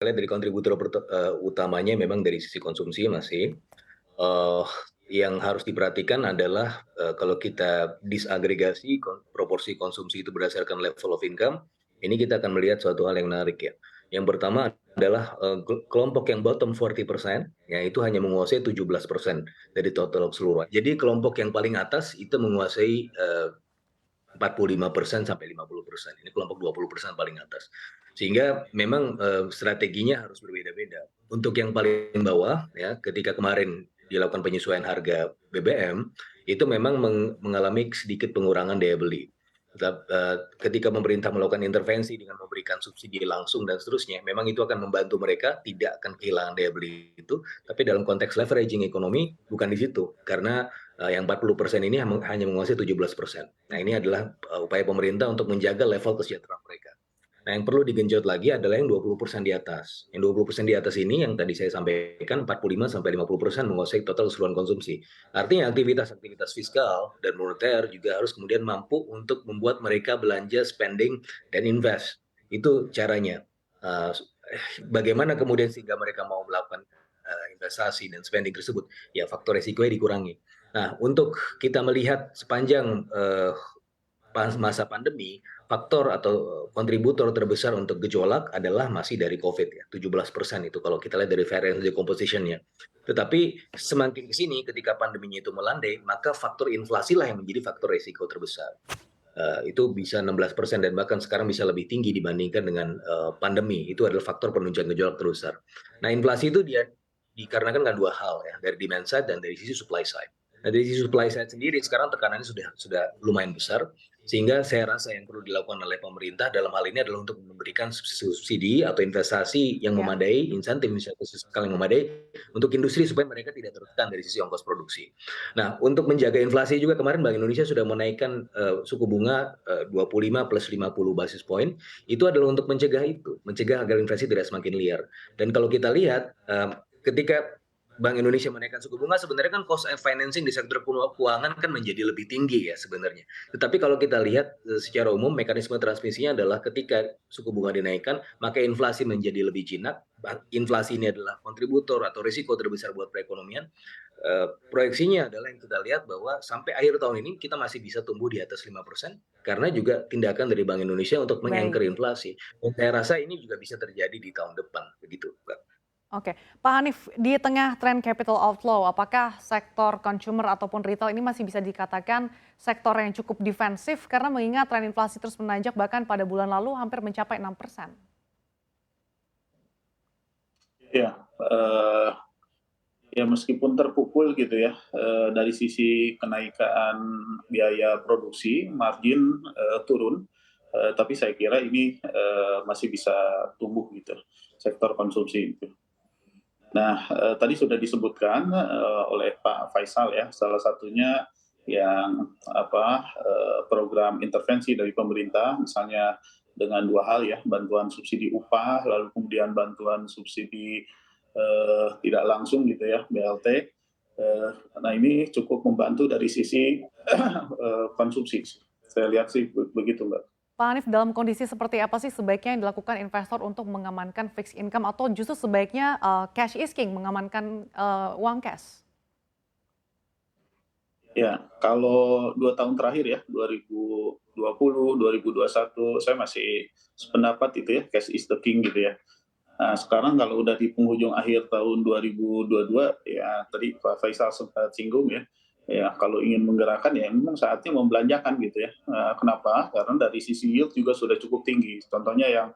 lihat dari kontributor utamanya memang dari sisi konsumsi masih. Eee, yang harus diperhatikan adalah, kalau kita disagregasi proporsi konsumsi itu berdasarkan level of income, ini kita akan melihat suatu hal yang menarik ya. Yang pertama adalah, kelompok yang bottom 40%, ya itu hanya menguasai 17% dari total keseluruhan. Jadi kelompok yang paling atas itu menguasai, 45% sampai 50%. Ini kelompok 20% paling atas. Sehingga memang, strateginya harus berbeda-beda. Untuk yang paling bawah ya, ketika kemarin dilakukan penyesuaian harga BBM, itu memang mengalami sedikit pengurangan daya beli. Ketika pemerintah melakukan intervensi dengan memberikan subsidi langsung dan seterusnya, memang itu akan membantu mereka tidak akan kehilangan daya beli itu, tapi dalam konteks leveraging ekonomi bukan di situ. Karena yang 40% ini hanya menguasai 17%. Nah, ini adalah upaya pemerintah untuk menjaga level kesejahteraan mereka. Nah, yang perlu digenjot lagi adalah yang 20% di atas. Yang 20% di atas ini yang tadi saya sampaikan 45 sampai 50% menguasai total keseluruhan konsumsi. Artinya aktivitas-aktivitas fiskal dan moneter juga harus kemudian mampu untuk membuat mereka belanja, spending, dan invest. Itu caranya. Uh, Bagaimana kemudian sehingga mereka mau melakukan investasi dan spending tersebut? Ya, faktor resikonya dikurangi. Nah, untuk kita melihat sepanjang masa pandemi, faktor atau kontributor terbesar untuk gejolak adalah masih dari COVID ya, 17% itu kalau kita lihat dari variance decomposition-nya. Tetapi semakin ke sini ketika pandeminya itu melandai, maka faktor inflasi lah yang menjadi faktor resiko terbesar. Itu bisa 16% dan bahkan sekarang bisa lebih tinggi dibandingkan dengan pandemi. Itu adalah faktor penunjang gejolak terbesar. Nah, inflasi itu dia dikarenakan dengan dua hal ya, dari demand side dan dari sisi supply side. Nah, dari sisi supply side sendiri sekarang tekanannya sudah lumayan besar, sehingga saya rasa yang perlu dilakukan oleh pemerintah dalam hal ini adalah untuk memberikan subsidi atau investasi yang Ya. memadai, insentif fiskal yang memadai untuk industri supaya mereka tidak tertekan dari sisi ongkos produksi. Nah, untuk menjaga inflasi juga kemarin Bank Indonesia sudah menaikkan suku bunga 25 plus 50 basis point. Itu adalah untuk mencegah itu, mencegah agar inflasi tidak semakin liar. Dan kalau kita lihat ketika Bank Indonesia menaikkan suku bunga, sebenarnya kan cost of financing di sektor keuangan kan menjadi lebih tinggi ya sebenarnya. Tetapi kalau kita lihat secara umum mekanisme transmisinya adalah ketika suku bunga dinaikkan, maka inflasi menjadi lebih jinak. Inflasi ini adalah kontributor atau risiko terbesar buat perekonomian. Proyeksinya adalah yang kita lihat bahwa sampai akhir tahun ini kita masih bisa tumbuh di atas 5% karena juga tindakan dari Bank Indonesia untuk Baik. meng-anchor inflasi. Dan saya rasa ini juga bisa terjadi di tahun depan, begitu, Mbak. Oke, Pak Hanif, di tengah tren capital outflow, apakah sektor consumer ataupun retail ini masih bisa dikatakan sektor yang cukup defensif karena mengingat tren inflasi terus menanjak bahkan pada bulan lalu hampir mencapai 6%? Ya, ya meskipun terpukul gitu ya dari sisi kenaikan biaya produksi, margin turun, tapi saya kira ini masih bisa tumbuh gitu sektor konsumsi itu. Nah, tadi sudah disebutkan oleh Pak Faisal ya, salah satunya yang program intervensi dari pemerintah, misalnya dengan dua hal ya, bantuan subsidi upah, lalu kemudian bantuan subsidi tidak langsung gitu ya, BLT. Nah ini cukup membantu dari sisi konsumsi. Saya lihat sih begitu, Mbak. Pak Hanif, dalam kondisi seperti apa sih sebaiknya yang dilakukan investor untuk mengamankan fixed income atau justru sebaiknya cash is king, mengamankan uang cash? Ya, kalau 2 tahun terakhir ya, 2020, 2021, saya masih sependapat itu ya, cash is the king gitu ya. Nah, sekarang kalau udah di penghujung akhir tahun 2022, ya tadi Pak Faisal sempat singgung ya, ya kalau ingin menggerakkan ya memang saatnya membelanjakan gitu ya. Kenapa? Karena dari sisi yield juga sudah cukup tinggi. Contohnya yang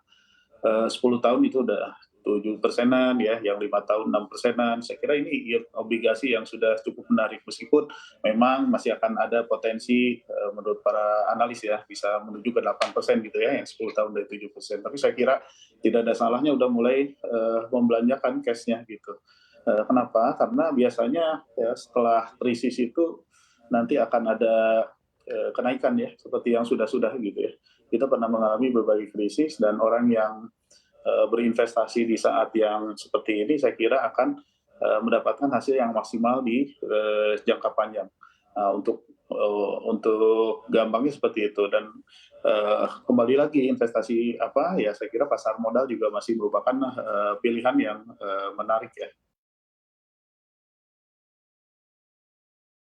10 tahun itu udah 7%-an ya, yang 5 tahun 6%-an. Saya kira ini yield obligasi yang sudah cukup menarik meskipun memang masih akan ada potensi menurut para analis ya bisa menuju ke 8% gitu ya, yang 10 tahun dari 7%. Tapi saya kira tidak ada salahnya udah mulai membelanjakan cash-nya gitu. Kenapa? Karena biasanya ya setelah krisis itu nanti akan ada kenaikan ya seperti yang sudah-sudah gitu ya. Kita pernah mengalami berbagai krisis dan orang yang berinvestasi di saat yang seperti ini saya kira akan mendapatkan hasil yang maksimal di jangka panjang. Untuk Untuk gampangnya seperti itu dan kembali lagi investasi apa ya saya kira pasar modal juga masih merupakan pilihan yang menarik ya.